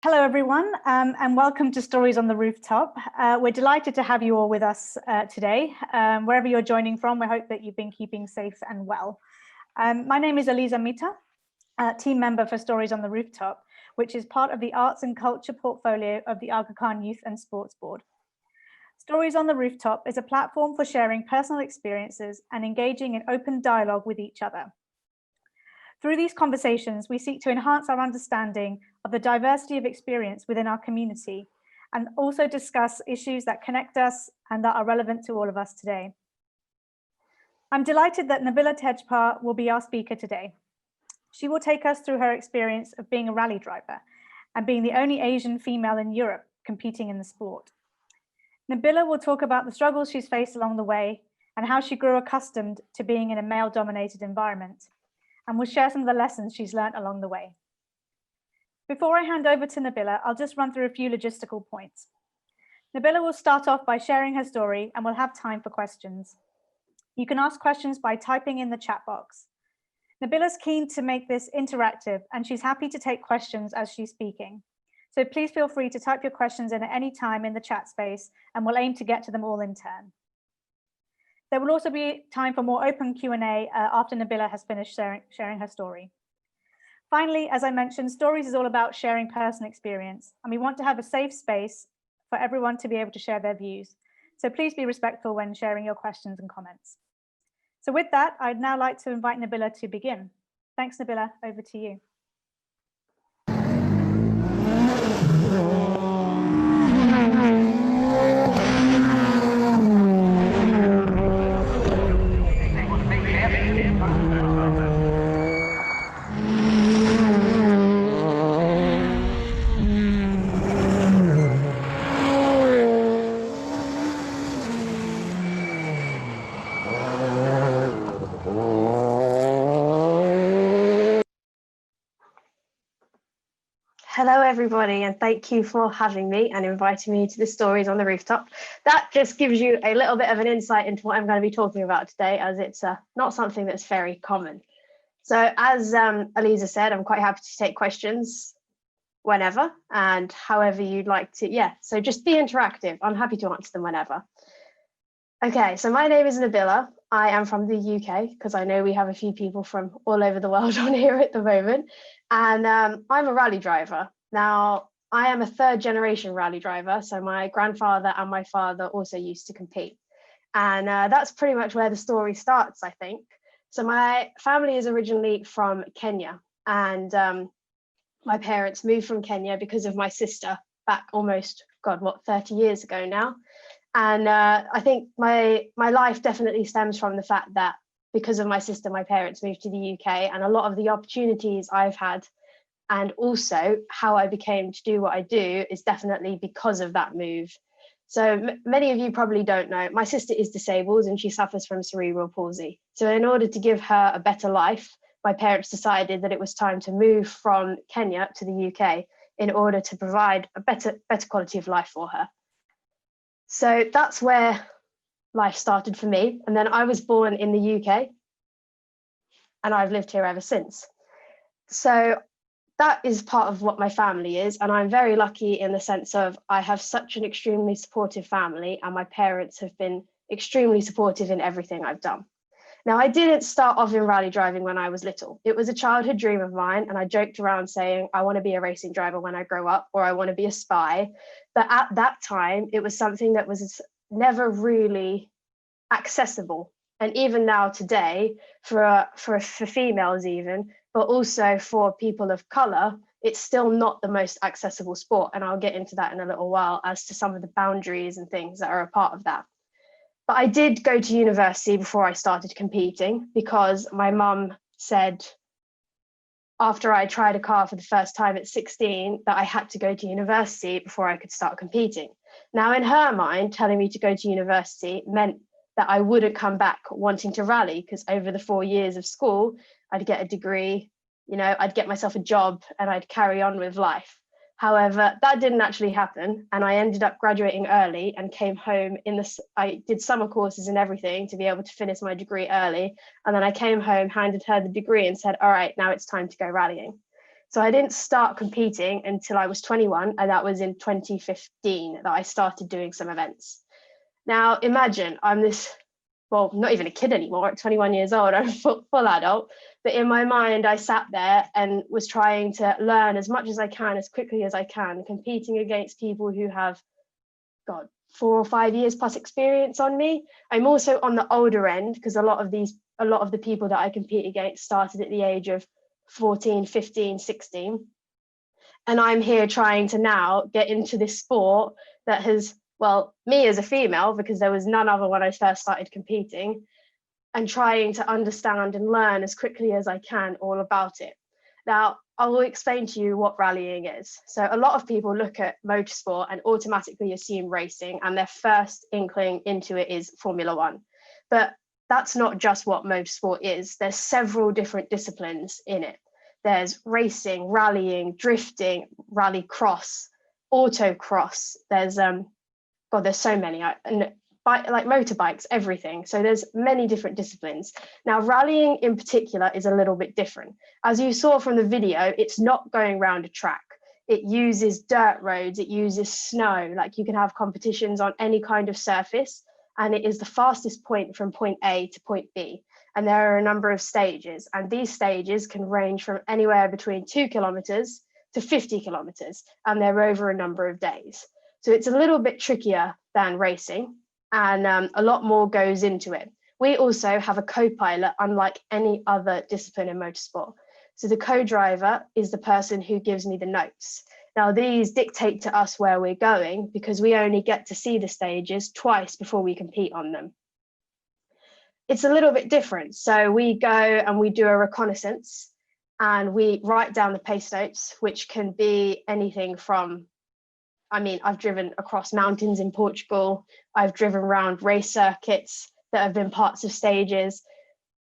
Hello, everyone, and welcome to Stories on the Rooftop. We're delighted to have you all with us today. Wherever you're joining from, we hope that you've been keeping safe and well. My name is Eliza Mita, team member for Stories on the Rooftop, which is part of the Arts and Culture portfolio of the Aga Khan Youth and Sports Board. Stories on the Rooftop is a platform for sharing personal experiences and engaging in open dialogue with each other. Through these conversations, we seek to enhance our understanding of the diversity of experience within our community and also discuss issues that connect us and that are relevant to all of us today. I'm delighted that Nabila Tejpar will be our speaker today. She will take us through her experience of being a rally driver and being the only Asian female in Europe competing in the sport. Nabila will talk about the struggles she's faced along the way and how she grew accustomed to being in a male-dominated environment, and will share some of the lessons she's learned along the way. Before I hand over to Nabila, I'll just run through a few logistical points. Nabila will start off by sharing her story and we'll have time for questions. You can ask questions by typing in the chat box. Nabila's keen to make this interactive and she's happy to take questions as she's speaking. So please feel free to type your questions in at any time in the chat space and we'll aim to get to them all in turn. There will also be time for more open Q&A after Nabila has finished sharing her story. Finally, as I mentioned, Stories is all about sharing personal experience, and we want to have a safe space for everyone to be able to share their views. So please be respectful when sharing your questions and comments. So with that, I'd now like to invite Nabila to begin. Thanks, Nabila, over to you. Hello, everybody, and thank you for having me and inviting me to the Stories on the Rooftop. That just gives you a little bit of an insight into what I'm going to be talking about today, as it's not something that's very common. So as Eliza said, I'm quite happy to take questions whenever and however you'd like to. Yeah, so just be interactive. I'm happy to answer them whenever. Okay, so my name is Nabila. I am from the UK because I know we have a few people from all over the world on here at the moment. And I'm a rally driver. Now, I am a third generation rally driver. So my grandfather and my father also used to compete. And that's pretty much where the story starts, I think. So my family is originally from Kenya. And my parents moved from Kenya because of my sister back almost, 30 years ago now. And I think my life definitely stems from the fact that because of my sister, my parents moved to the UK, and a lot of the opportunities I've had and also how I became to do what I do is definitely because of that move. So many of you probably don't know, my sister is disabled and she suffers from cerebral palsy. So in order to give her a better life, my parents decided that it was time to move from Kenya to the UK in order to provide a better quality of life for her. So that's where life started for me. And then I was born in the UK and I've lived here ever since. So that is part of what my family is. And I'm very lucky in the sense of I have such an extremely supportive family and my parents have been extremely supportive in everything I've done. Now, I didn't start off in rally driving when I was little. It was a childhood dream of mine. And I joked around saying, I want to be a racing driver when I grow up, or I want to be a spy. But at that time, it was something that was never really accessible. And even now today, for females even, but also for people of color, it's still not the most accessible sport. And I'll get into that in a little while as to some of the boundaries and things that are a part of that. But I did go to university before I started competing because my mum said, after I tried a car for the first time at 16, that I had to go to university before I could start competing. Now, in her mind, telling me to go to university meant that I wouldn't come back wanting to rally, because over the 4 years of school, I'd get a degree, I'd get myself a job and I'd carry on with life. However, that didn't actually happen. And I ended up graduating early and came home I did summer courses and everything to be able to finish my degree early. And then I came home, handed her the degree and said, all right, now it's time to go rallying. So I didn't start competing until I was 21, and that was in 2015 that I started doing some events. Now, imagine I'm this, well, not even a kid anymore, at 21 years old, I'm a full adult. But in my mind, I sat there and was trying to learn as much as I can, as quickly as I can, competing against people who have, God, 4 or 5 years plus experience on me. I'm also on the older end, because a lot of the people that I compete against started at the age of 14, 15, 16. And I'm here trying to now get into this sport that has, well, me as a female, because there was none other when I first started competing, and trying to understand and learn as quickly as I can all about it. Now, I will explain to you what rallying is. So a lot of people look at motorsport and automatically assume racing, and their first inkling into it is Formula One. But that's not just what motorsport is. There's several different disciplines in it. There's racing, rallying, drifting, rally cross, autocross. There's there's so many. Like motorbikes, everything. So there's many different disciplines. Now, rallying in particular is a little bit different. As you saw from the video, it's not going around a track. It uses dirt roads, it uses snow. Like, you can have competitions on any kind of surface, and it is the fastest point from point A to point B. And there are a number of stages, and these stages can range from anywhere between 2 kilometers to 50 kilometers, and they're over a number of days. So it's a little bit trickier than racing, and a lot more goes into it. We also have a co-pilot, unlike any other discipline in motorsport. So the co-driver is the person who gives me the notes. Now, these dictate to us where we're going, because we only get to see the stages twice before we compete on them. It's a little bit different. So we go and we do a reconnaissance, and we write down the pace notes, which can be anything from, I've driven across mountains in Portugal. I've driven around race circuits that have been parts of stages.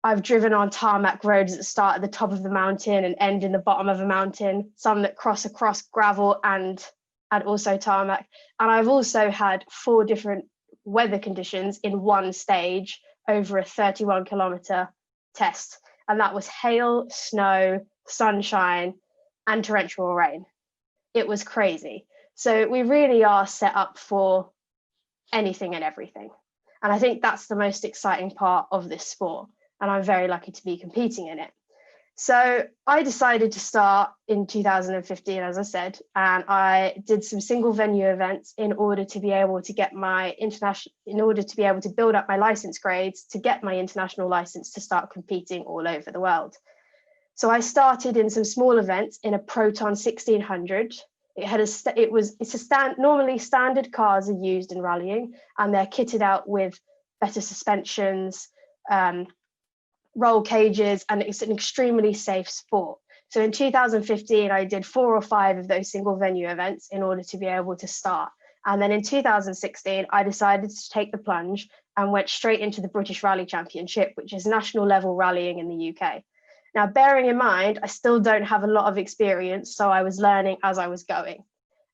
I've driven on tarmac roads that start at the top of the mountain and end in the bottom of a mountain, some that cross across gravel and also tarmac. And I've also had 4 different weather conditions in one stage over a 31-kilometer test. And that was hail, snow, sunshine, and torrential rain. It was crazy. So we really are set up for anything and everything. And I think that's the most exciting part of this sport. And I'm very lucky to be competing in it. So I decided to start in 2015, as I said, and I did some single venue events in order to be able to get to build up my license grades, to get my international license to start competing all over the world. So I started in some small events in a Proton 1600. Normally standard cars are used in rallying, and they're kitted out with better suspensions, roll cages, and it's an extremely safe sport. So in 2015, I did 4 or 5 of those single venue events in order to be able to start. And then in 2016, I decided to take the plunge and went straight into the British Rally Championship, which is national level rallying in the UK. Now, bearing in mind, I still don't have a lot of experience, so I was learning as I was going.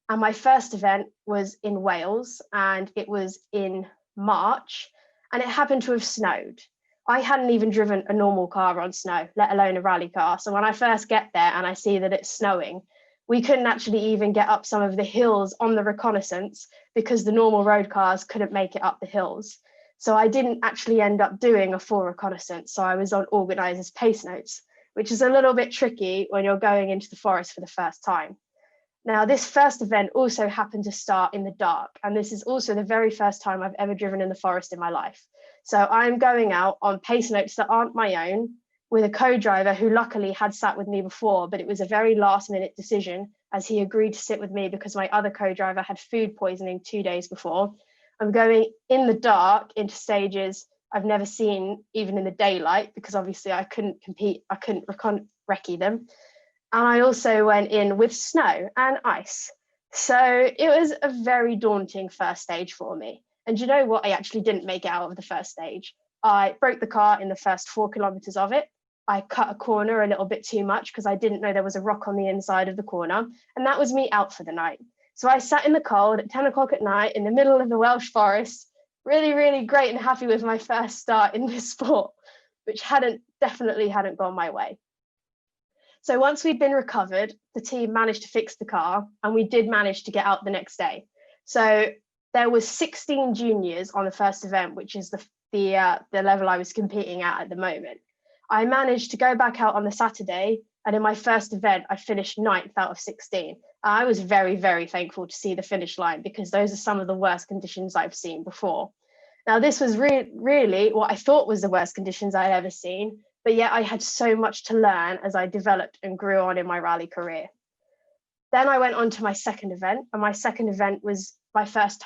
And my first event was in Wales, and it was in March, and it happened to have snowed. I hadn't even driven a normal car on snow, let alone a rally car. So when I first get there and I see that it's snowing, we couldn't actually even get up some of the hills on the reconnaissance because the normal road cars couldn't make it up the hills. So I didn't actually end up doing a full reconnaissance. So I was on organizers' pace notes, which is a little bit tricky when you're going into the forest for the first time. Now, this first event also happened to start in the dark, and this is also the very first time I've ever driven in the forest in my life. So I'm going out on pace notes that aren't my own, with a co-driver who luckily had sat with me before, but it was a very last-minute decision, as he agreed to sit with me because my other co-driver had food poisoning 2 days before. I'm going in the dark into stages I've never seen, even in the daylight, because obviously I couldn't compete, I couldn't recce them. And I also went in with snow and ice. So it was a very daunting first stage for me. And you know what? I actually didn't make it out of the first stage. I broke the car in the first 4 kilometers of it. I cut a corner a little bit too much because I didn't know there was a rock on the inside of the corner. And that was me out for the night. So I sat in the cold at 10 o'clock at night in the middle of the Welsh forest, really, really great and happy with my first start in this sport, which definitely hadn't gone my way. So once we'd been recovered, the team managed to fix the car, and we did manage to get out the next day. So there was 16 juniors on the first event, which is the level I was competing at the moment. I managed to go back out on the Saturday, and in my first event, I finished 9th out of 16. I was very, very thankful to see the finish line, because those are some of the worst conditions I've seen before. Now, this was really what I thought was the worst conditions I'd ever seen, but yet I had so much to learn as I developed and grew on in my rally career. Then I went on to my second event, and my second event was my first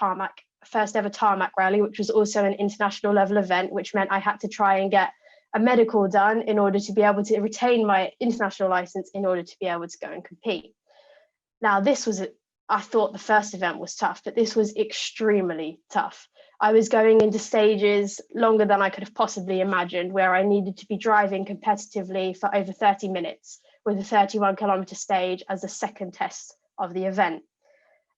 ever tarmac rally, which was also an international level event, which meant I had to try and get a medical done in order to be able to retain my international license in order to be able to go and compete. Now, I thought the first event was tough, but this was extremely tough. I was going into stages longer than I could have possibly imagined, where I needed to be driving competitively for over 30 minutes with a 31-kilometer stage as the second test of the event.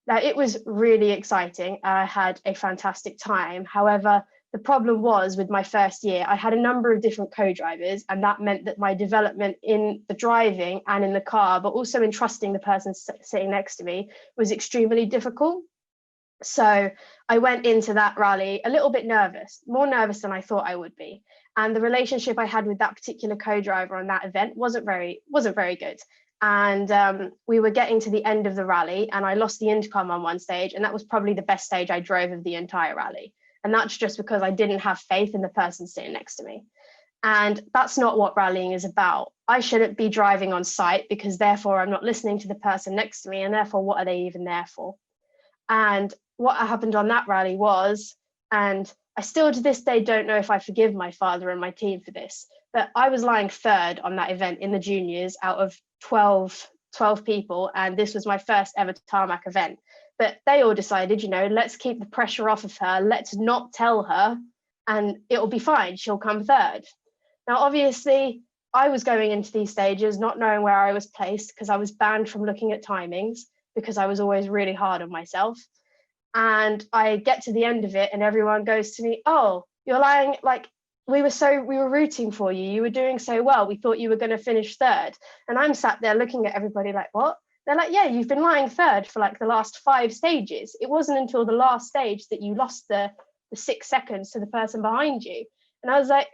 Now, it was really exciting. I had a fantastic time. However, the problem was, with my first year, I had a number of different co-drivers, and that meant that my development in the driving and in the car, but also in trusting the person sitting next to me, was extremely difficult. So I went into that rally a little bit nervous, more nervous than I thought I would be. And the relationship I had with that particular co-driver on that event wasn't very good. And we were getting to the end of the rally, and I lost the intercom on one stage, and that was probably the best stage I drove of the entire rally. And that's just because I didn't have faith in the person sitting next to me. And that's not what rallying is about. I shouldn't be driving on sight, because therefore I'm not listening to the person next to me, and therefore what are they even there for? And what happened on that rally was, and I still to this day don't know if I forgive my father and my team for this, but I was lying third on that event in the juniors out of 12 people, and this was my first ever tarmac event. But they all decided, let's keep the pressure off of her, let's not tell her, and it'll be fine, she'll come third. Now, obviously, I was going into these stages not knowing where I was placed, because I was banned from looking at timings, because I was always really hard on myself. And I get to the end of it, and everyone goes to me, "Oh, you're lying, like, we were rooting for you. You were doing so well. We thought you were going to finish third." And I'm sat there looking at everybody like, "What?" They're like, "Yeah, you've been lying third for like the last 5 stages. It wasn't until the last stage that you lost the 6 seconds to the person behind you." And I was like,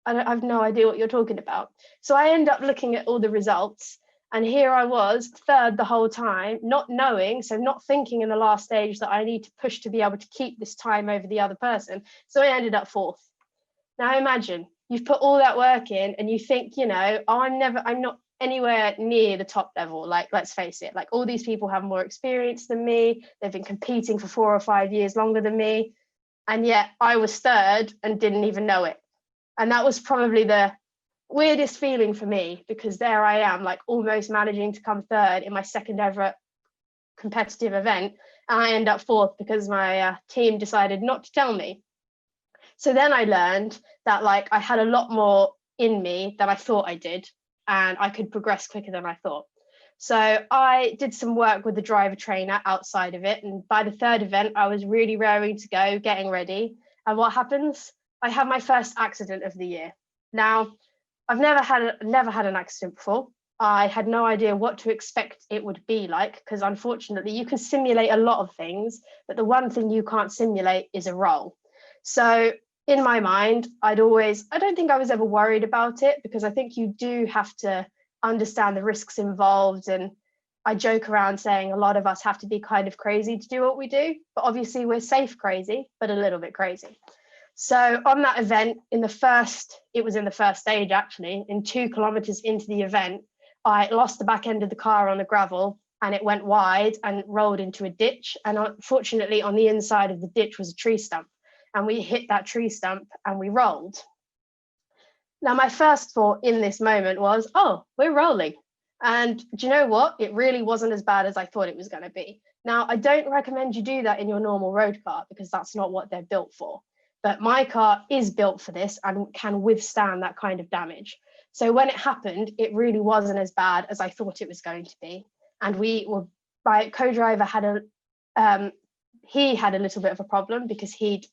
I have no idea what you're talking about. So I end up looking at all the results, and here I was third the whole time, not knowing, so not thinking in the last stage that I need to push to be able to keep this time over the other person. So I ended up 4th. Now imagine you've put all that work in, and you think, I'm not anywhere near the top level. Like, let's face it, like, all these people have more experience than me. They've been competing for 4 or 5 years longer than me. And yet I was third and didn't even know it. And that was probably the weirdest feeling for me, because there I am, like, almost managing to come third in my second ever competitive event, and I end up 4th because my team decided not to tell me. So then I learned that, like, I had a lot more in me than I thought I did, and I could progress quicker than I thought. So I did some work with the driver trainer outside of it, and by the 3rd event I was really raring to go, getting ready. And what happens? I have my first accident of the year. Now, I've never had an accident before. I had no idea what to expect it would be like, because unfortunately you can simulate a lot of things, but the one thing you can't simulate is a roll. So in my mind, I don't think I was ever worried about it, because I think you do have to understand the risks involved. And I joke around saying a lot of us have to be kind of crazy to do what we do, but obviously we're safe crazy, but a little bit crazy. So on that event, it was in the first stage actually, in 2 kilometers into the event, I lost the back end of the car on the gravel, and it went wide and rolled into a ditch. And unfortunately, on the inside of the ditch was a tree stump, and we hit that tree stump and we rolled. Now, my first thought in this moment was, oh, we're rolling. And do you know what? It really wasn't as bad as I thought it was going to be. Now, I don't recommend you do that in your normal road car, because that's not what they're built for. But my car is built for this and can withstand that kind of damage. So when it happened, it really wasn't as bad as I thought it was going to be. And my co-driver he had a little bit of a problem, because he'd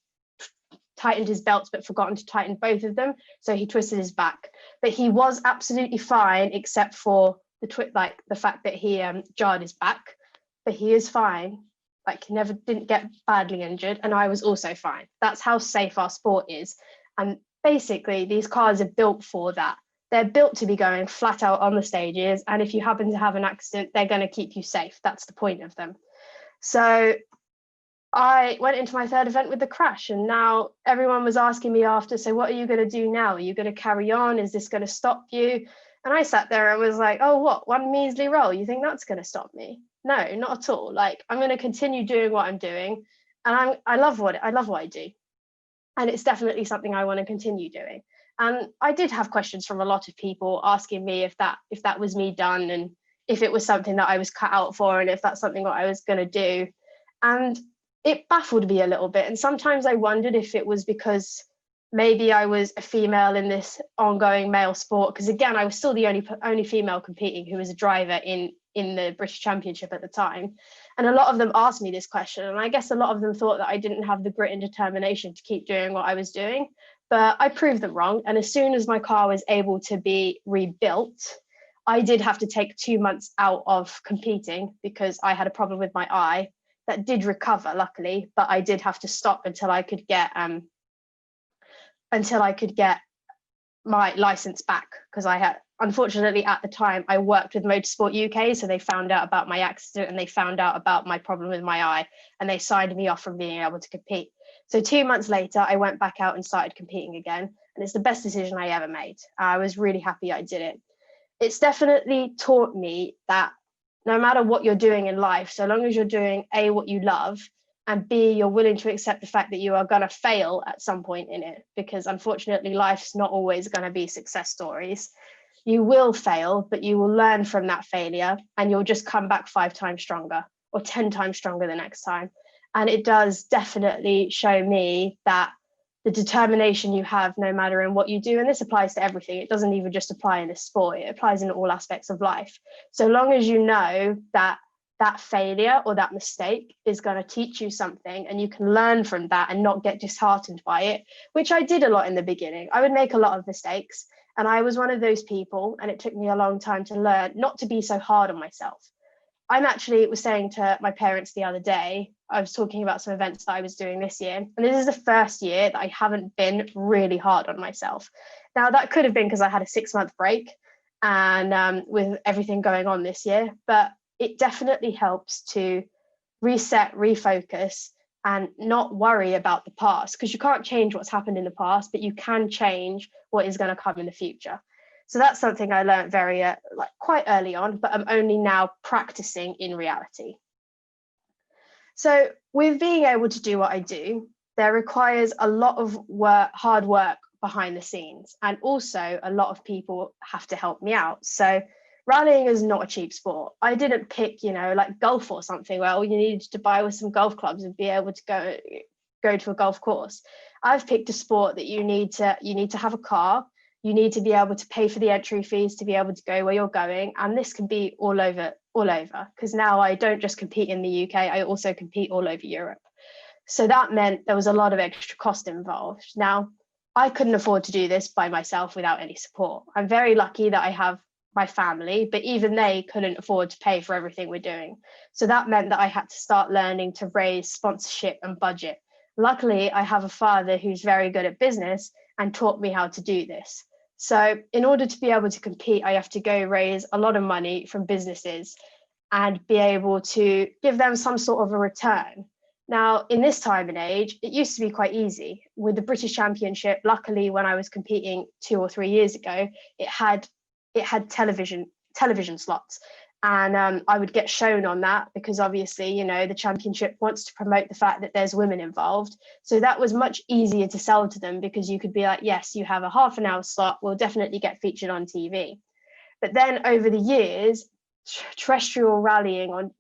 tightened his belts but forgotten to tighten both of them. So he twisted his back. But he was absolutely fine, except for the fact that he jarred his back, but he is fine. Like, he never didn't get badly injured, and I was also fine. That's how safe our sport is. And basically, these cars are built for that. They're built to be going flat out on the stages, and if you happen to have an accident, they're going to keep you safe. That's the point of them. So I went into my third event with the crash, and now everyone was asking me after, so what are you going to do now? Are you going to carry on? Is this going to stop you? And I sat there and was like, oh, what? One measly roll? You think that's going to stop me? No, not at all. Like, I'm going to continue doing what I'm doing, and I love what I do, and it's definitely something I want to continue doing. And I did have questions from a lot of people asking me if that was me done, and if it was something that I was cut out for, and if that's something that I was going to do. And it baffled me a little bit. And sometimes I wondered if it was because maybe I was a female in this ongoing male sport, because again, I was still the only female competing who was a driver in the British Championship at the time. And a lot of them asked me this question, and I guess a lot of them thought that I didn't have the grit and determination to keep doing what I was doing, but I proved them wrong. And as soon as my car was able to be rebuilt, I did have to take 2 months out of competing because I had a problem with my eye that did recover, luckily, but I did have to stop until I could get my license back, because I had, unfortunately at the time, I worked with Motorsport UK, so they found out about my accident and they found out about my problem with my eye, and they signed me off from being able to compete. So 2 months later, I went back out and started competing again, and it's the best decision I ever made. I was really happy I did it. It's definitely taught me that no matter what you're doing in life, so long as you're doing A, what you love, and B, you're willing to accept the fact that you are going to fail at some point in it, because unfortunately, life's not always going to be success stories. You will fail, but you will learn from that failure, and you'll just come back 5 times stronger or 10 times stronger the next time. And it does definitely show me that the determination you have, no matter in what you do, and this applies to everything, it doesn't even just apply in this sport, it applies in all aspects of life. So long as you know that that failure or that mistake is going to teach you something, and you can learn from that and not get disheartened by it, which I did a lot in the beginning. I would make a lot of mistakes, and I was one of those people, and it took me a long time to learn not to be so hard on myself. I'm actually was saying to my parents the other day, I was talking about some events that I was doing this year, and this is the first year that I haven't been really hard on myself. Now, that could have been because I had a 6-month break and with everything going on this year, but it definitely helps to reset, refocus, and not worry about the past, because you can't change what's happened in the past, but you can change what is going to come in the future. So that's something I learned very quite early on, but I'm only now practicing in reality. So with being able to do what I do, there requires a lot of hard work behind the scenes, and also a lot of people have to help me out. So rallying is not a cheap sport. I didn't pick, like golf or something where all you needed to buy was some golf clubs and be able to go to a golf course. I've picked a sport that you need to have a car. You need to be able to pay for the entry fees to be able to go where you're going. And this can be all over, because now I don't just compete in the UK, I also compete all over Europe. So that meant there was a lot of extra cost involved. Now, I couldn't afford to do this by myself without any support. I'm very lucky that I have my family, but even they couldn't afford to pay for everything we're doing. So that meant that I had to start learning to raise sponsorship and budget. Luckily, I have a father who's very good at business and taught me how to do this. So in order to be able to compete, I have to go raise a lot of money from businesses and be able to give them some sort of a return. Now, in this time and age, it used to be quite easy. With the British Championship, luckily, when I was competing 2 or 3 years ago, it had television slots. And I would get shown on that because obviously, the championship wants to promote the fact that there's women involved. So that was much easier to sell to them, because you could be like, yes, you have a half an hour slot, we'll definitely get featured on TV. But then over the years, terrestrial rallying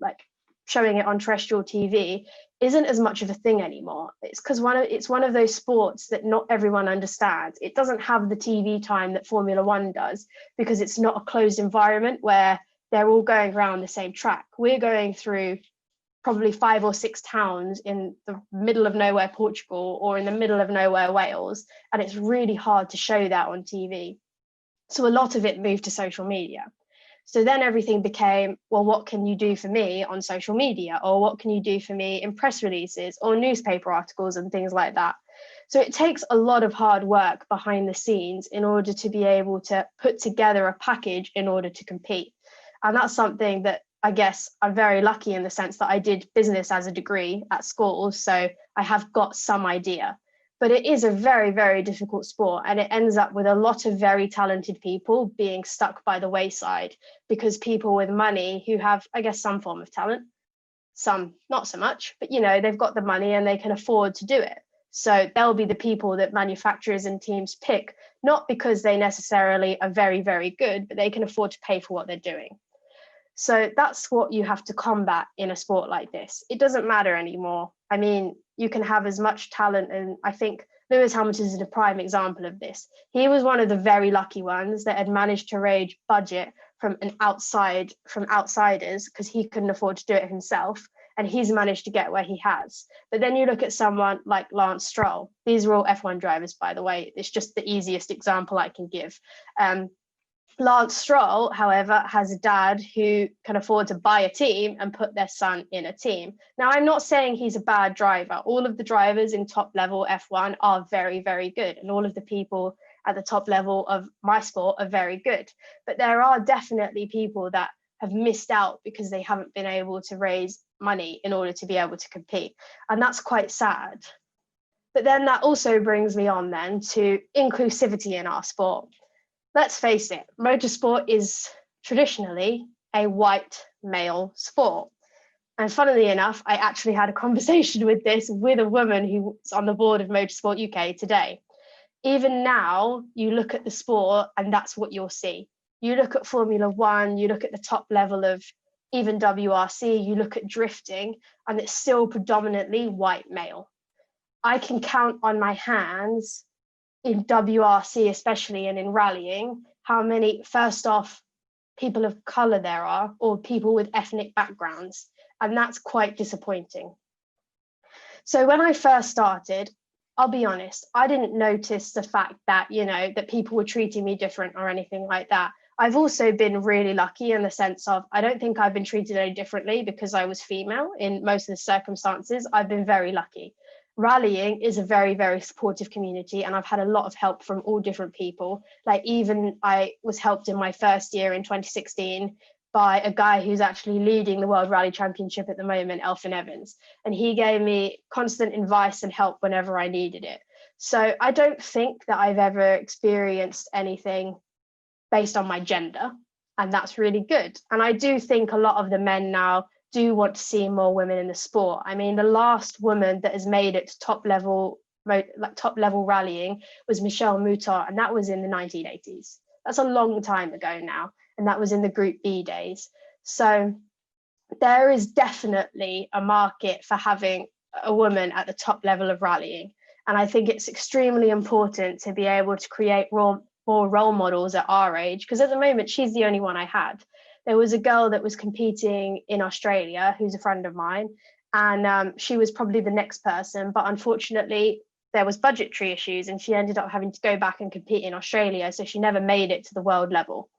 showing it on terrestrial TV isn't as much of a thing anymore. It's because it's one of those sports that not everyone understands. It doesn't have the TV time that Formula One does, because it's not a closed environment where they're all going around the same track. We're going through probably 5 or 6 towns in the middle of nowhere, Portugal, or in the middle of nowhere, Wales. And it's really hard to show that on TV. So a lot of it moved to social media. So then everything became, well, what can you do for me on social media? Or what can you do for me in press releases or newspaper articles and things like that? So it takes a lot of hard work behind the scenes in order to be able to put together a package in order to compete. And that's something that I guess I'm very lucky in the sense that I did business as a degree at school. So I have got some idea. But it is a very, very difficult sport, and it ends up with a lot of very talented people being stuck by the wayside because people with money who have, I guess, some form of talent, some not so much, but they've got the money and they can afford to do it. So they'll be the people that manufacturers and teams pick, not because they necessarily are very, very good, but they can afford to pay for what they're doing. So that's what you have to combat in a sport like this. It doesn't matter anymore. I mean, you can have as much talent, and I think Lewis Hamilton is a prime example of this. He was one of the very lucky ones that had managed to raise budget from outsiders because he couldn't afford to do it himself, and he's managed to get where he has. But then you look at someone like Lance Stroll. These are all F1 drivers, by the way. It's just the easiest example I can give. Lance Stroll, however, has a dad who can afford to buy a team and put their son in a team. Now, I'm not saying he's a bad driver. All of the drivers in top level F1 are very, very good. And all of the people at the top level of my sport are very good. But there are definitely people that have missed out because they haven't been able to raise money in order to be able to compete. And that's quite sad. But then that also brings me on then to inclusivity in our sport. Let's face it, motorsport is traditionally a white male sport. And funnily enough, I actually had a conversation with this with a woman who's on the board of Motorsport UK today. Even now, you look at the sport and that's what you'll see. You look at Formula One, you look at the top level of even WRC, you look at drifting, and it's still predominantly white male. I can count on my hands in WRC especially, and in rallying, how many, first off, people of colour there are, or people with ethnic backgrounds, and that's quite disappointing. So when I first started, I'll be honest, I didn't notice the fact that, that people were treating me different or anything like that. I've also been really lucky in the sense of, I don't think I've been treated any differently because I was female in most of the circumstances. I've been very lucky. Rallying is a very, very supportive community, and I've had a lot of help from all different people. Like, even I was helped in my first year in 2016 by a guy who's actually leading the World Rally Championship at the moment, Elfyn Evans, and he gave me constant advice and help whenever I needed it. So I don't think that I've ever experienced anything based on my gender, and that's really good. And I do think a lot of the men now do want to see more women in the sport. I mean, the last woman that has made it to top level rallying was Michelle Mouton, and that was in the 1980s. That's a long time ago now, and that was in the Group B days. So there is definitely a market for having a woman at the top level of rallying, and I think it's extremely important to be able to create more role models at our age, because at the moment she's the only one I had. There was a girl that was competing in Australia who's a friend of mine, and she was probably the next person, but unfortunately there was budgetary issues and she ended up having to go back and compete in Australia, so she never made it to the world level.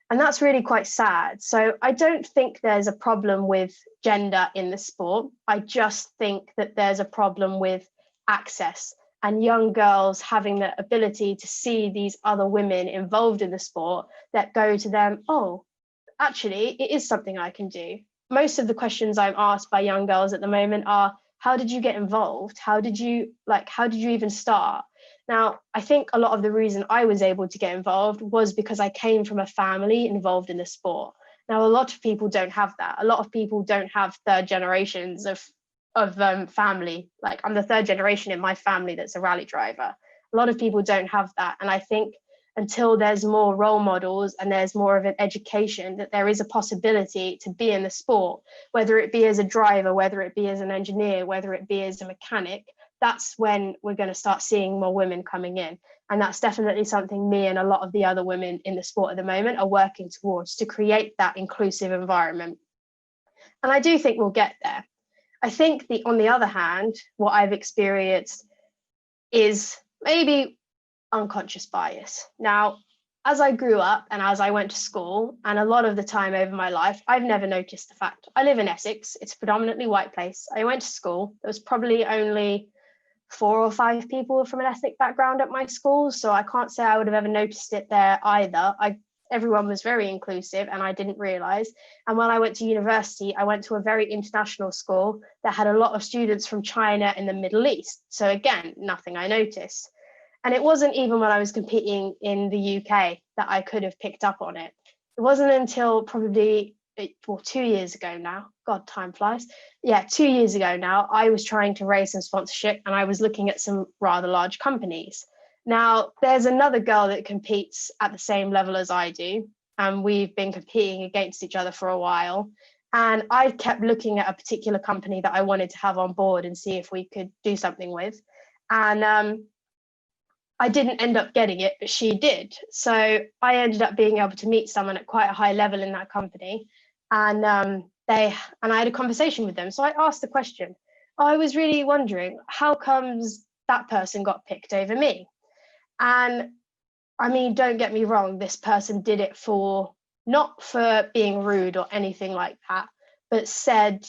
And that's really quite sad. So I don't think there's a problem with gender in the sport. I just think that there's a problem with access and young girls having the ability to see these other women involved in the sport that go to them, oh, actually, it is something I can do. Most of the questions I'm asked by young girls at the moment are, how did you get involved? How did you even start? Now, I think a lot of the reason I was able to get involved was because I came from a family involved in the sport. Now, a lot of people don't have that. A lot of people don't have third generations of family. Like, I'm the third generation in my family that's a rally driver. A lot of people don't have that. And I think until there's more role models and there's more of an education that there is a possibility to be in the sport, whether it be as a driver, whether it be as an engineer, whether it be as a mechanic, that's when we're going to start seeing more women coming in. And that's definitely something me and a lot of the other women in the sport at the moment are working towards, to create that inclusive environment. And I do think we'll get there. I think on the other hand, what I've experienced is maybe unconscious bias. Now, as I grew up and as I went to school, and a lot of the time over my life, I've never noticed the fact. I live in Essex. It's a predominantly white place. I went to school. There was probably only 4 or 5 people from an ethnic background at my school. So I can't say I would have ever noticed it there either. Everyone was very inclusive and I didn't realize. And when I went to university, I went to a very international school that had a lot of students from China and the Middle East. So again, nothing I noticed. And it wasn't even when I was competing in the UK that I could have picked up on it. It wasn't until probably 2 years ago now. God, time flies. Yeah, 2 years ago now, I was trying to raise some sponsorship and I was looking at some rather large companies. Now, there's another girl that competes at the same level as I do, and we've been competing against each other for a while. And I kept looking at a particular company that I wanted to have on board and see if we could do something with. And I didn't end up getting it, but she did. So I ended up being able to meet someone at quite a high level in that company. And I had a conversation with them. So I asked the question, I was really wondering, how comes that person got picked over me? And I mean, don't get me wrong, this person did it not for being rude or anything like that, but said,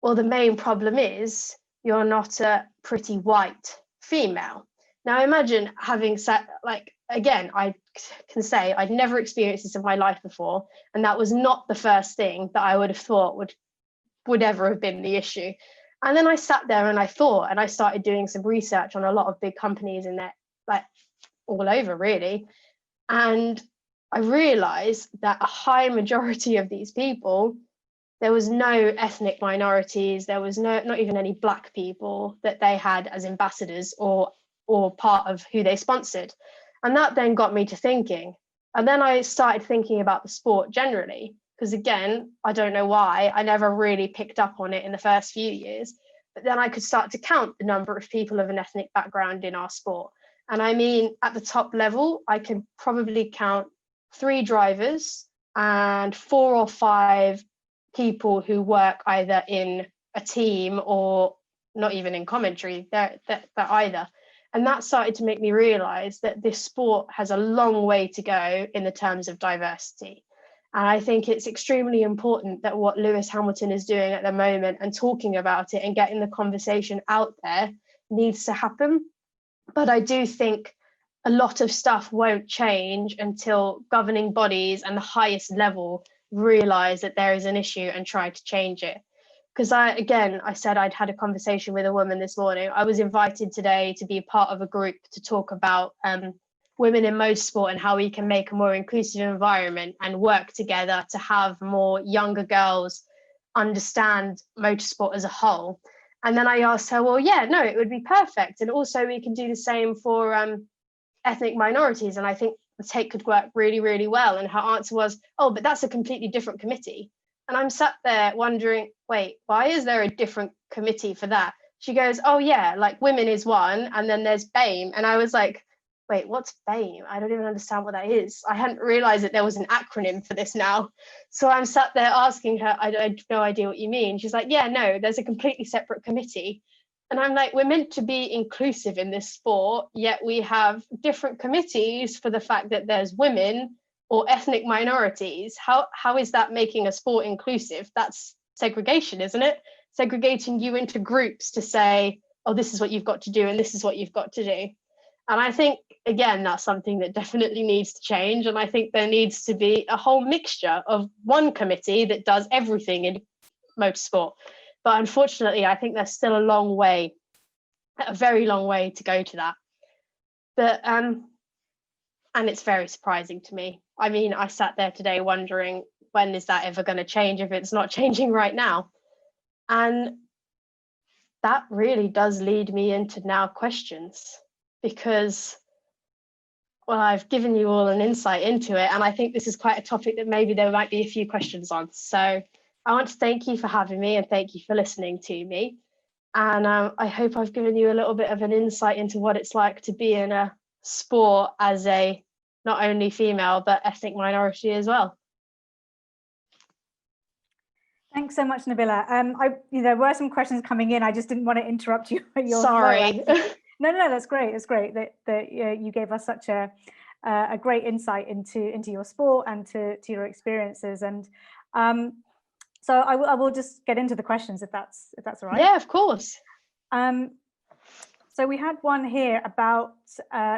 well, the main problem is you're not a pretty white female. Now imagine having said, again, I can say I'd never experienced this in my life before, and that was not the first thing that I would have thought would ever have been the issue. And then I sat there and I thought, and I started doing some research on a lot of big companies in there, all over really. And I realized that a high majority of these people, there was no ethnic minorities, there was not even any Black people that they had as ambassadors or part of who they sponsored. And that then got me to thinking. And then I started thinking about the sport generally, because again, I don't know why, I never really picked up on it in the first few years. But then I could start to count the number of people of an ethnic background in our sport. And I mean, at the top level, I can probably count 3 drivers and 4 or 5 people who work either in a team or not even in commentary, they're either. And that started to make me realize that this sport has a long way to go in the terms of diversity. And I think it's extremely important that what Lewis Hamilton is doing at the moment and talking about it and getting the conversation out there needs to happen. But I do think a lot of stuff won't change until governing bodies and the highest level realize that there is an issue and try to change it. Because I said I'd had a conversation with a woman this morning. I was invited today to be a part of a group to talk about women in motorsport and how we can make a more inclusive environment and work together to have more younger girls understand motorsport as a whole. And then I asked her, well, yeah, no, it would be perfect. And also we can do the same for ethnic minorities. And I think the take could work really, really well. And her answer was, oh, but that's a completely different committee. And I'm sat there wondering, wait, why is there a different committee for that? She goes, oh, yeah, like women is one. And then there's BAME. And I was like, wait, what's BAME? I don't even understand what that is. I hadn't realized that there was an acronym for this now. So I'm sat there asking her, I have no idea what you mean. She's like, yeah, no, there's a completely separate committee. And I'm like, we're meant to be inclusive in this sport, yet we have different committees for the fact that there's women or ethnic minorities. How is that making a sport inclusive? That's segregation, isn't it? Segregating you into groups to say, oh, this is what you've got to do and this is what you've got to do. And I think, again, that's something that definitely needs to change. And I think there needs to be a whole mixture of one committee that does everything in motorsport. But unfortunately, I think there's still a very long way to go to that. But and it's very surprising to me. I mean, I sat there today wondering, when is that ever going to change if it's not changing right now? And that really does lead me into now questions. Because, well, I've given you all an insight into it, and I think this is quite a topic that maybe there might be a few questions on. So I want to thank you for having me and thank you for listening to me. And I hope I've given you a little bit of an insight into what it's like to be in a sport as a not only female, but ethnic minority as well. Thanks so much, Nabila. There were some questions coming in. I just didn't want to interrupt you. Sorry. No, that's great. It's great that you gave us such a a great insight into your sport and to your experiences. And so I will just get into the questions if that's all right. Yeah, of course. So we had one here about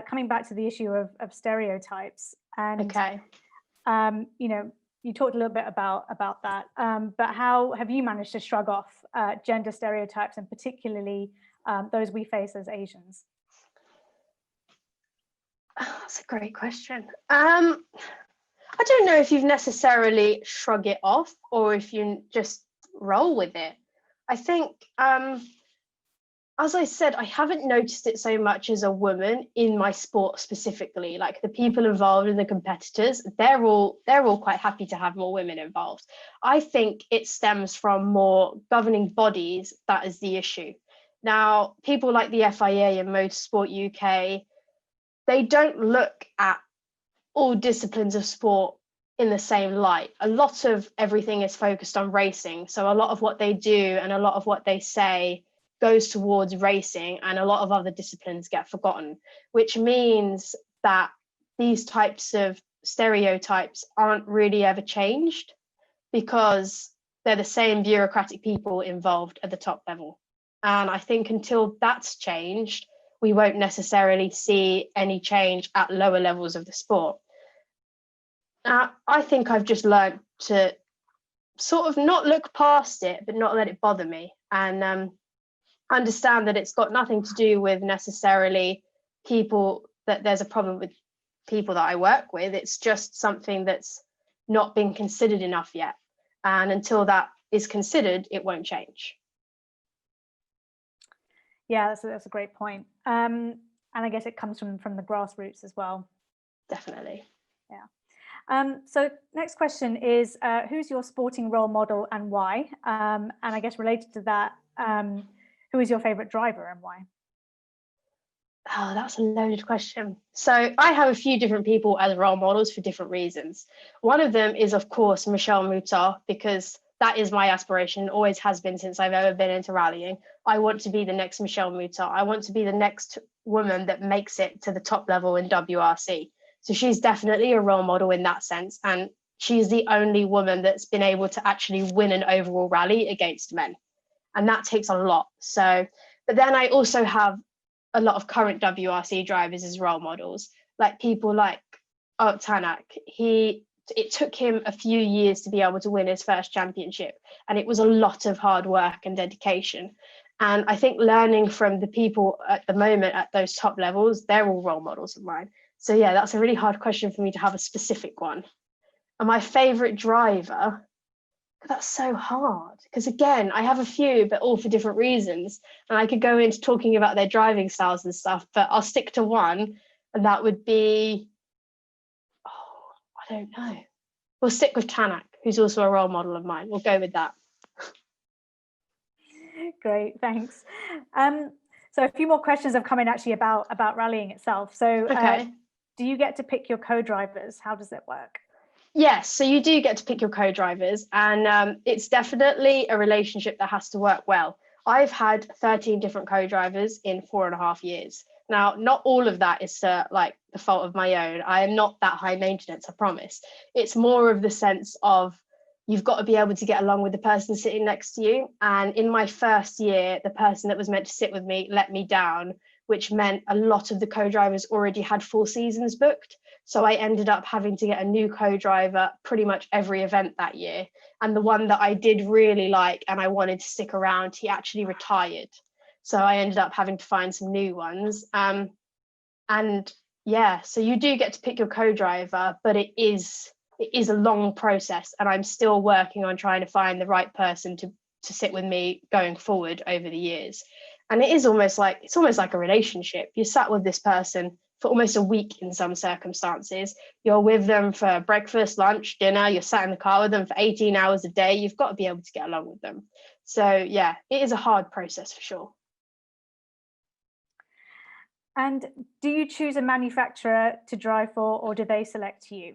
coming back to the issue of stereotypes, and Okay. you know, you talked a little bit about that, but how have you managed to shrug off gender stereotypes, and particularly those we face as Asians? Oh, that's a great question. I don't know if you've necessarily shrug it off or if you just roll with it. I think, as I said, I haven't noticed it so much as a woman in my sport specifically. Like the people involved and the competitors, they're all quite happy to have more women involved. I think it stems from more governing bodies. That is the issue. Now, people like the FIA and Motorsport UK, they don't look at all disciplines of sport in the same light. A lot of everything is focused on racing. So a lot of what they do and a lot of what they say goes towards racing, and a lot of other disciplines get forgotten, which means that these types of stereotypes aren't really ever changed because they're the same bureaucratic people involved at the top level. And I think until that's changed, we won't necessarily see any change at lower levels of the sport. I think I've just learned to sort of not look past it, but not let it bother me, and understand that it's got nothing to do with necessarily people, that there's a problem with people that I work with. It's just something that's not been considered enough yet. And until that is considered, it won't change. Yeah, that's a great point. And I guess it comes from the grassroots as well. Definitely. Yeah. So next question is, who's your sporting role model and why? And I guess related to that, who is your favorite driver and why? Oh, that's a loaded question. So I have a few different people as role models for different reasons. One of them is, of course, Michelle Moutar, because that is my aspiration, always has been since I've ever been into rallying. I want to be the next Michelle Moutar. I want to be the next woman that makes it to the top level in WRC. So she's definitely a role model in that sense. And she's the only woman that's been able to actually win an overall rally against men. And that takes a lot. So, but then I also have a lot of current WRC drivers as role models, like people like Tanak. It took him a few years to be able to win his first championship, and it was a lot of hard work and dedication. And I think learning from the people at the moment at those top levels, they're all role models of mine. So yeah, that's a really hard question for me to have a specific one. And my favorite driver, that's so hard, because again, I have a few, but all for different reasons. And I could go into talking about their driving styles and stuff, but I'll stick to one, and that would be, I don't know. We'll stick with Tanak, who's also a role model of mine. We'll go with that. Great, thanks. So a few more questions have come in actually about rallying itself. So okay. Do you get to pick your co-drivers? How does it work? Yes, so you do get to pick your co-drivers, and it's definitely a relationship that has to work well. I've had 13 different co-drivers in 4.5 years. Now, not all of that is like the fault of my own. I am not that high maintenance, I promise. It's more of the sense of you've got to be able to get along with the person sitting next to you. And in my first year, the person that was meant to sit with me let me down, which meant a lot of the co-drivers already had full seasons booked. So I ended up having to get a new co-driver pretty much every event that year. And the one that I did really like and I wanted to stick around, he actually retired. So I ended up having to find some new ones. And yeah, so you do get to pick your co-driver, but it is a long process. And I'm still working on trying to find the right person to sit with me going forward over the years. And it's almost like a relationship. You sat with this person for almost a week in some circumstances. You're with them for breakfast, lunch, dinner. You're sat in the car with them for 18 hours a day. You've got to be able to get along with them. So yeah, it is a hard process for sure. And do you choose a manufacturer to drive for, or do they select you?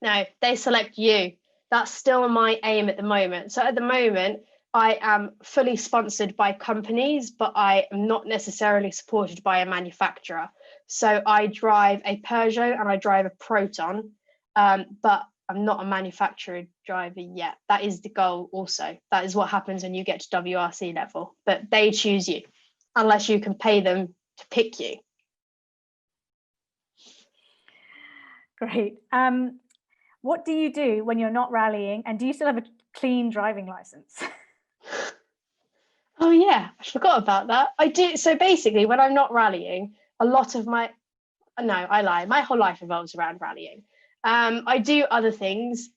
No, they select you. That's still my aim at the moment. So at the moment, I am fully sponsored by companies, but I am not necessarily supported by a manufacturer. So I drive a Peugeot and I drive a Proton, but I'm not a manufacturer driver yet. That is the goal also. That is what happens when you get to WRC level, but they choose you unless you can pay them to pick you. Great. What do you do when you're not rallying, and do you still have a clean driving license? Oh yeah, I forgot about that. I do. So basically, when I'm not rallying, a lot of my, no, I lie. My whole life revolves around rallying. I do other things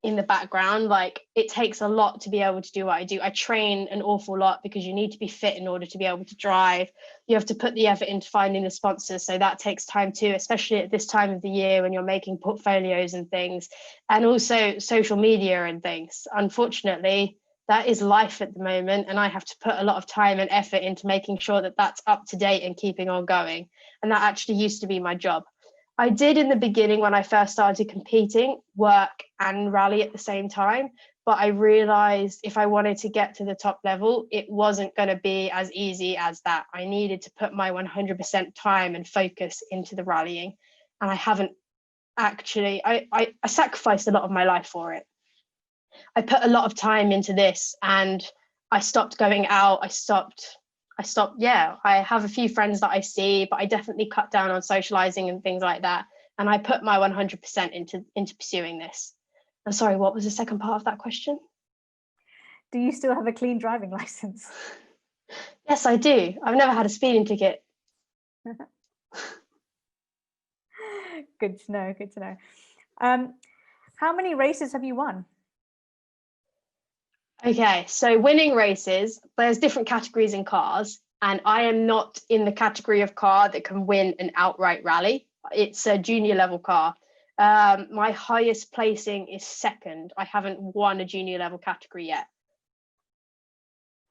in the background. Like, it takes a lot to be able to do what I do. I train an awful lot because you need to be fit in order to be able to drive. You have to put the effort into finding the sponsors. So that takes time too, especially at this time of the year when you're making portfolios and things, and also social media and things. Unfortunately, that is life at the moment. And I have to put a lot of time and effort into making sure that that's up to date and keeping on going. And that actually used to be my job. I did in the beginning when I first started competing, work and rally at the same time, but I realized if I wanted to get to the top level, it wasn't going to be as easy as that. I needed to put my 100% time and focus into the rallying, and I haven't actually, I sacrificed a lot of my life for it. I put a lot of time into this, and I stopped going out. I stopped. Yeah, I have a few friends that I see, but I definitely cut down on socializing and things like that. And I put my 100% into pursuing this. I'm sorry, what was the second part of that question? Do you still have a clean driving license? Yes, I do. I've never had a speeding ticket. Good to know, good to know. How many races have you won? Okay, so winning races, there's different categories in cars, and I am not in the category of car that can win an outright rally. It's a junior level car. My highest placing is second. I haven't won a junior level category yet,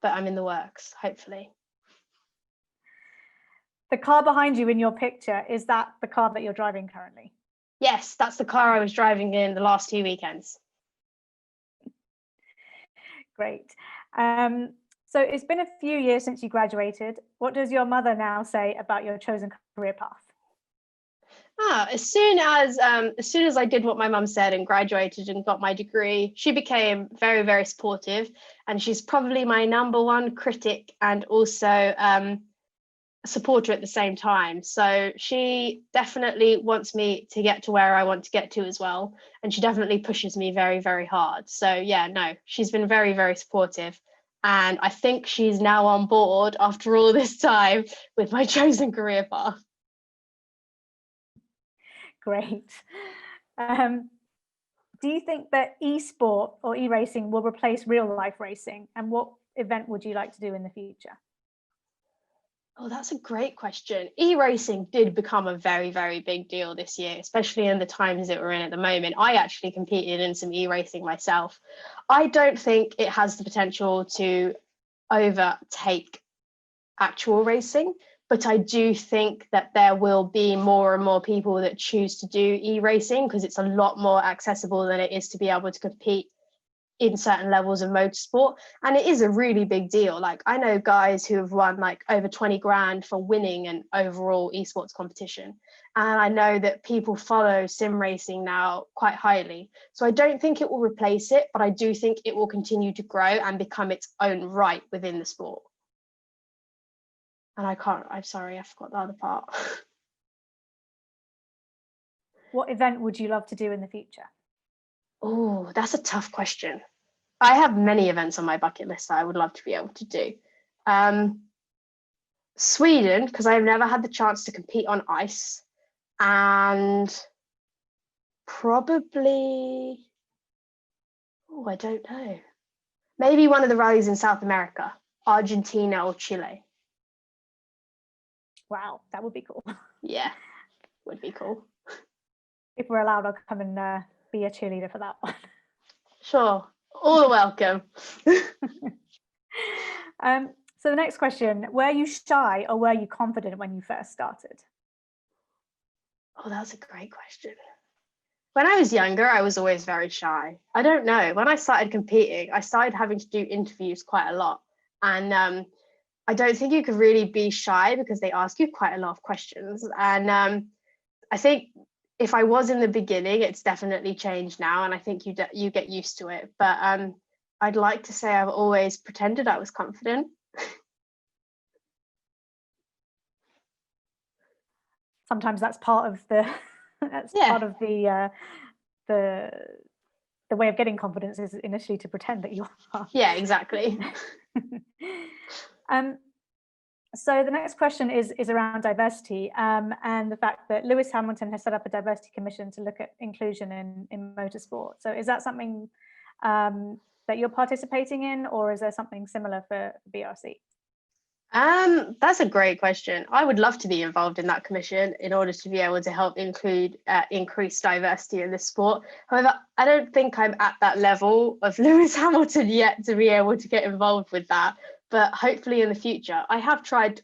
but I'm in the works, hopefully. The car behind you in your picture, is that the car that you're driving currently? Yes, that's the car I was driving in the last 2 weekends. Great. So it's been a few years since you graduated. What does your mother now say about your chosen career path? As soon as I did what my mum said and graduated and got my degree, she became very, very supportive, and she's probably my number one critic and also a supporter at the same time. So she definitely wants me to get to where I want to get to as well, and she definitely pushes me very, very hard. So yeah, no, she's been very, very supportive, and I think she's now on board after all this time with my chosen career path. Great. Do you think that e-sport or e-racing will replace real life racing? And what event would you like to do in the future? Oh, that's a great question. E-racing did become a very, very big deal this year, especially in the times that we're in at the moment. I actually competed in some e-racing myself. I don't think it has the potential to overtake actual racing, but I do think that there will be more and more people that choose to do e-racing because it's a lot more accessible than it is to be able to compete in certain levels of motorsport, and it is a really big deal. Like, I know guys who have won like over 20 grand for winning an overall esports competition, and I know that people follow sim racing now quite highly. So I don't think it will replace it, but I do think it will continue to grow and become its own right within the sport. And I'm sorry, I forgot the other part. What event would you love to do in the future? Oh, that's a tough question. I have many events on my bucket list that I would love to be able to do. Sweden, because I've never had the chance to compete on ice, and probably, oh, I don't know. Maybe one of the rallies in South America, Argentina or Chile. Wow, that would be cool. Yeah, would be cool. If we're allowed, I'll come and be a cheerleader for that one. Sure, all welcome. So the next question, were you shy or were you confident when you first started? Oh, that's a great question. When I was younger, I was always very shy. I don't know. When I started competing, I started having to do interviews quite a lot. And I don't think you could really be shy because they ask you quite a lot of questions. And I think if I was in the beginning, it's definitely changed now. And I think you get used to it. But I'd like to say I've always pretended I was confident. Sometimes that's part of the part of the way of getting confidence is initially to pretend that you are. Yeah, exactly. So the next question is around diversity and the fact that Lewis Hamilton has set up a diversity commission to look at inclusion in motorsport. So is that something that you're participating in, or is there something similar for BRC? That's a great question. I would love to be involved in that commission in order to be able to help include increased diversity in the sport. However, I don't think I'm at that level of Lewis Hamilton yet to be able to get involved with that. But hopefully in the future, I have tried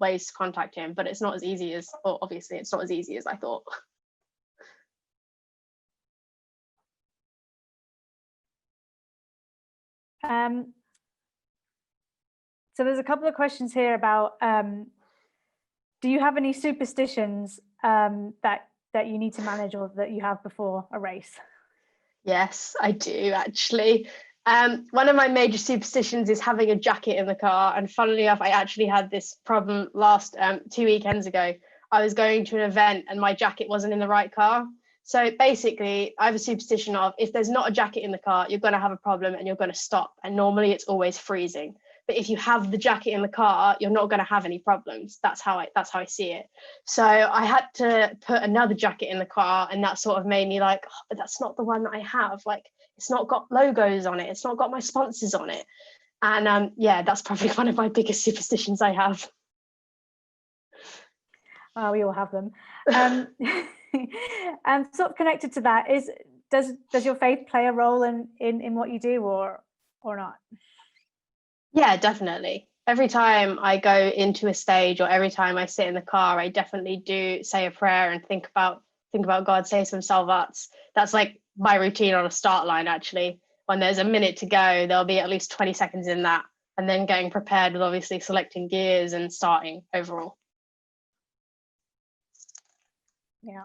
ways to contact him, but it's not as easy as, or obviously it's not as easy as I thought. So there's a couple of questions here about, do you have any superstitions that you need to manage or that you have before a race? Yes, I do actually. One of my major superstitions is having a jacket in the car. And funnily enough, I actually had this problem last 2 weekends ago. I was going to an event and my jacket wasn't in the right car. So basically, I have a superstition of if there's not a jacket in the car, you're going to have a problem and you're going to stop. And normally it's always freezing. But if you have the jacket in the car, you're not going to have any problems. That's how I see it. So I had to put another jacket in the car, and that sort of made me like, oh, but that's not the one that I have. Like, it's not got logos on it. It's not got my sponsors on it. And yeah, that's probably one of my biggest superstitions I have. We all have them. And sort of connected to that is, does your faith play a role in what you do or not? Yeah, definitely. Every time I go into a stage or every time I sit in the car, I definitely do say a prayer and think about God, say some salvats. That's like my routine on a start line, actually. When there's a minute to go, there'll be at least 20 seconds in that, and then getting prepared with obviously selecting gears and starting overall. Yeah.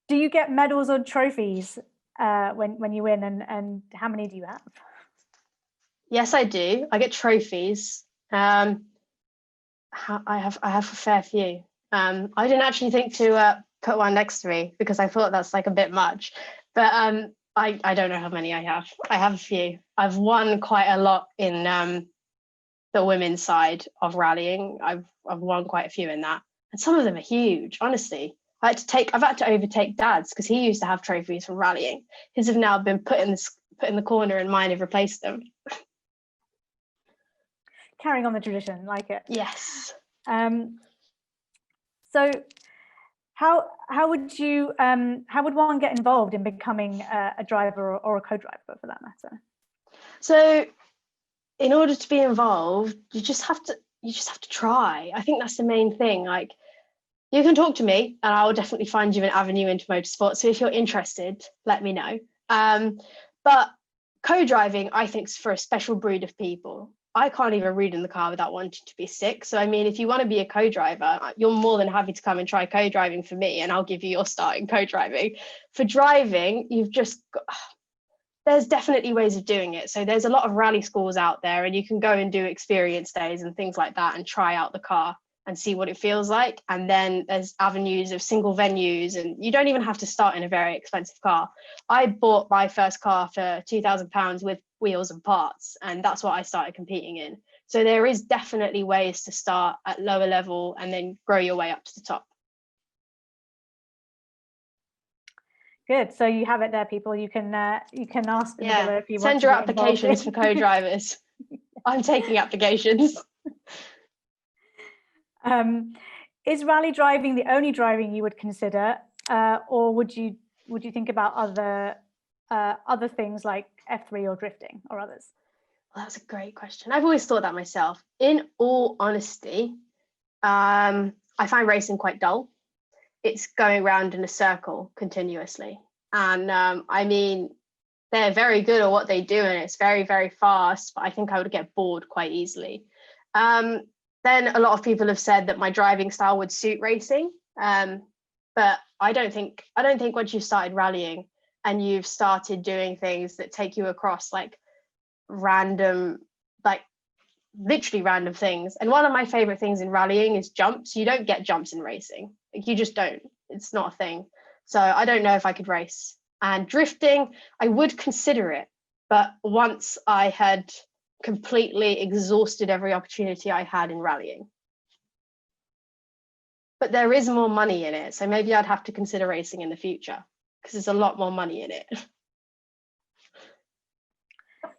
Do you get medals or trophies when you win, and how many do you have? Yes, I do. I get trophies. I have a fair few. I didn't actually think to put one next to me because I thought that's like a bit much. But I don't know how many I have. I have a few. I've won quite a lot in the women's side of rallying. I've won quite a few in that, and some of them are huge. Honestly, I've had to overtake Dad's because he used to have trophies from rallying. His have now been put in the corner, and mine have replaced them. Carrying on the tradition, like it. Yes. So how would one get involved in becoming a driver or a co-driver for that matter? So in order to be involved, you just have to try. I think that's the main thing. Like, you can talk to me and I will definitely find you an avenue into motorsport. So if you're interested, let me know. But co-driving, I think, is for a special breed of people. I can't even read in the car without wanting to be sick. So, I mean, if you want to be a co-driver, you're more than happy to come and try co-driving for me, and I'll give you your start in co-driving. For driving, there's definitely ways of doing it. So there's a lot of rally schools out there, and you can go and do experience days and things like that and try out the car and see what it feels like. And then there's avenues of single venues, and you don't even have to start in a very expensive car. I bought my first car for £2,000 with wheels and parts, and that's what I started competing in. So there is definitely ways to start at lower level and then grow your way up to the top. Good. So you have it there, people. You can ask Nabila if you want. Send your applications for co-drivers. I'm taking applications. Is rally driving the only driving you would consider, or would you think about other things like F3 or drifting or others? Well, that's a great question. I've always thought that myself. In all honesty, I find racing quite dull. it's going round in a circle continuously. And I mean, they're very good at what they do, and it's very, very fast, but I think I would get bored quite easily. Then a lot of people have said that my driving style would suit racing. But I don't think once you've started rallying and you've started doing things that take you across like random, like literally random things. And one of my favorite things in rallying is jumps. You don't get jumps in racing. Like, you just don't. It's not a thing. So I don't know if I could race. And drifting, I would consider it. But once I had completely exhausted every opportunity I had in rallying. But there is more money in it. So maybe I'd have to consider racing in the future because there's a lot more money in it.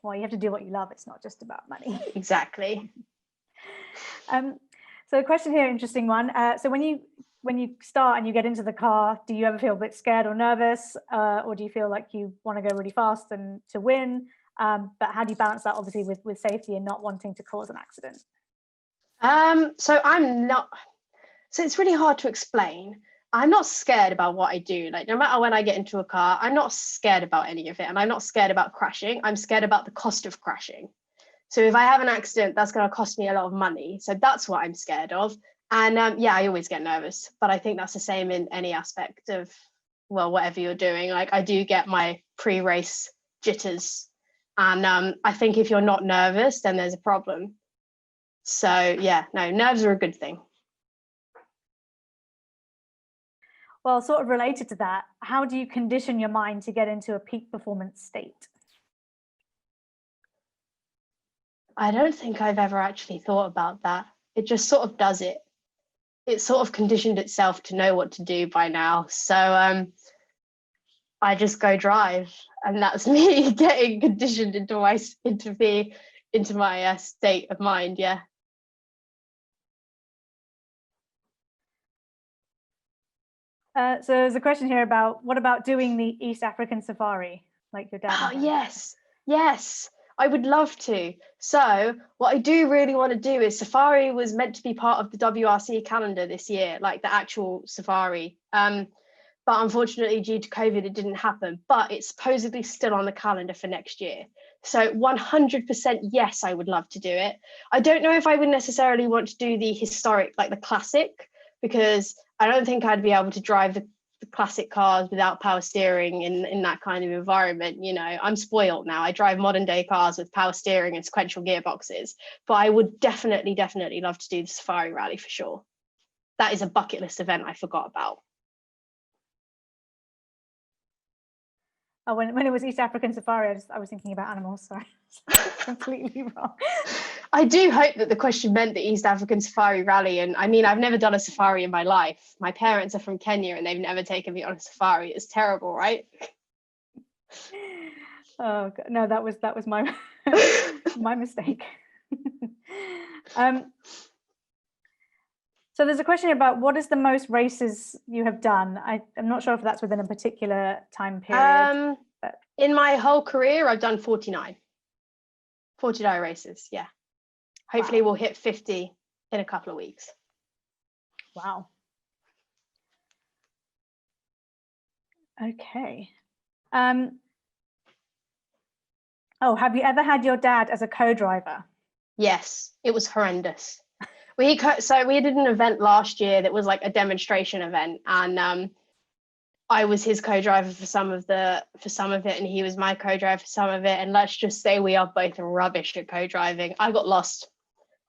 Well, you have to do what you love. It's not just about money. Exactly. So a question here, interesting one. So when you start and you get into the car, do you ever feel a bit scared or nervous? Or do you feel like you want to go really fast and to win? But how do you balance that, obviously, with safety and not wanting to cause an accident? So it's really hard to explain. I'm not scared about what I do. Like, no matter when I get into a car, I'm not scared about any of it. And I'm not scared about crashing. I'm scared about the cost of crashing. So if I have an accident, that's going to cost me a lot of money. So that's what I'm scared of. And yeah, I always get nervous. But I think that's the same in any aspect of, well, whatever you're doing. Like, I do get my pre-race jitters. And I think if you're not nervous, then there's a problem. So yeah, no, nerves are a good thing. Well, sort of related to that, how do you condition your mind to get into a peak performance state? I don't think I've ever actually thought about that. It just sort of does it. It sort of conditioned itself to know what to do by now. So I just go drive, and that's me getting conditioned into my state of mind. Yeah. So there's a question here about, what about doing the East African safari, like your dad? Oh, yes, I would love to. So what I do really want to do is, safari was meant to be part of the WRC calendar this year, like the actual safari. But unfortunately, due to COVID, it didn't happen. But it's supposedly still on the calendar for next year. So 100% yes, I would love to do it. I don't know if I would necessarily want to do the historic, like the classic, because I don't think I'd be able to drive the classic cars without power steering in that kind of environment. You know, I'm spoiled now. I drive modern day cars with power steering and sequential gearboxes. But I would definitely love to do the safari rally for sure. That is a bucket list event I forgot about. Oh, when it was East African safari, I was thinking about animals. Sorry, completely wrong. I do hope that the question meant the East African Safari Rally. And I mean, I've never done a safari in my life. My parents are from Kenya and they've never taken me on a safari. It's terrible, right? Oh God. No, that was my my mistake. So there's a question about, what is the most races you have done? I'm not sure if that's within a particular time period. In my whole career, I've done 49 races. Yeah. Hopefully we'll hit 50 in a couple of weeks. Wow. Okay. Oh, have you ever had your dad as a co-driver? Yes, it was horrendous. So we did an event last year that was like a demonstration event, and I was his co-driver for some of it, and he was my co-driver for some of it. And let's just say we are both rubbish at co-driving. I got lost.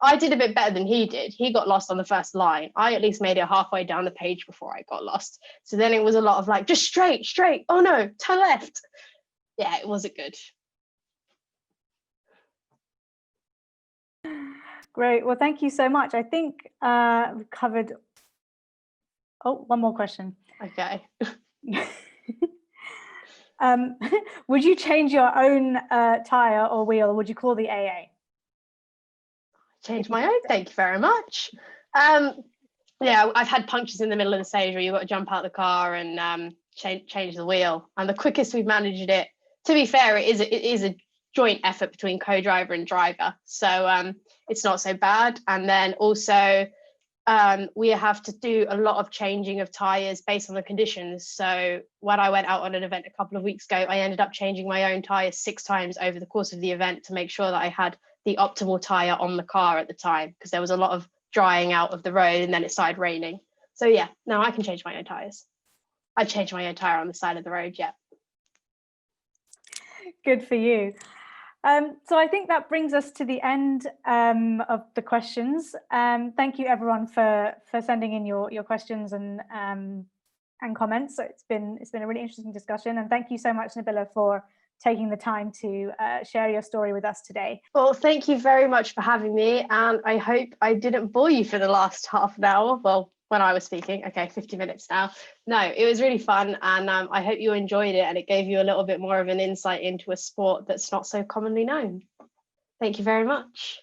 I did a bit better than he did. He got lost on the first line. I at least made it halfway down the page before I got lost. So then it was a lot of like, just straight. Oh no, turn left. Yeah, it wasn't good. Great. Well, thank you so much. I think we've covered. Oh, one more question. Okay. Would you change your own tire or wheel, or would you call the AA? Change my own, thank you very much. Yeah, I've had punctures in the middle of the stage where you've got to jump out the car and change the wheel. And the quickest we've managed it, to be fair, it is a joint effort between co-driver and driver. So it's not so bad. And then also we have to do a lot of changing of tyres based on the conditions. So when I went out on an event a couple of weeks ago, I ended up changing my own tyres 6 times over the course of the event to make sure that I had the optimal tyre on the car at the time, because there was a lot of drying out of the road and then it started raining. So yeah, no, I can change my own tyres. I changed my own tyre on the side of the road, yeah. Good for you. So I think that brings us to the end of the questions. Thank you everyone for sending in your questions and comments. So it's been a really interesting discussion, and thank you so much, Nabila, for taking the time to share your story with us today. Well, thank you very much for having me, and I hope I didn't bore you for the last half an hour. Well, when I was speaking, okay, 50 minutes now. No, it was really fun, and I hope you enjoyed it and it gave you a little bit more of an insight into a sport that's not so commonly known. Thank you very much.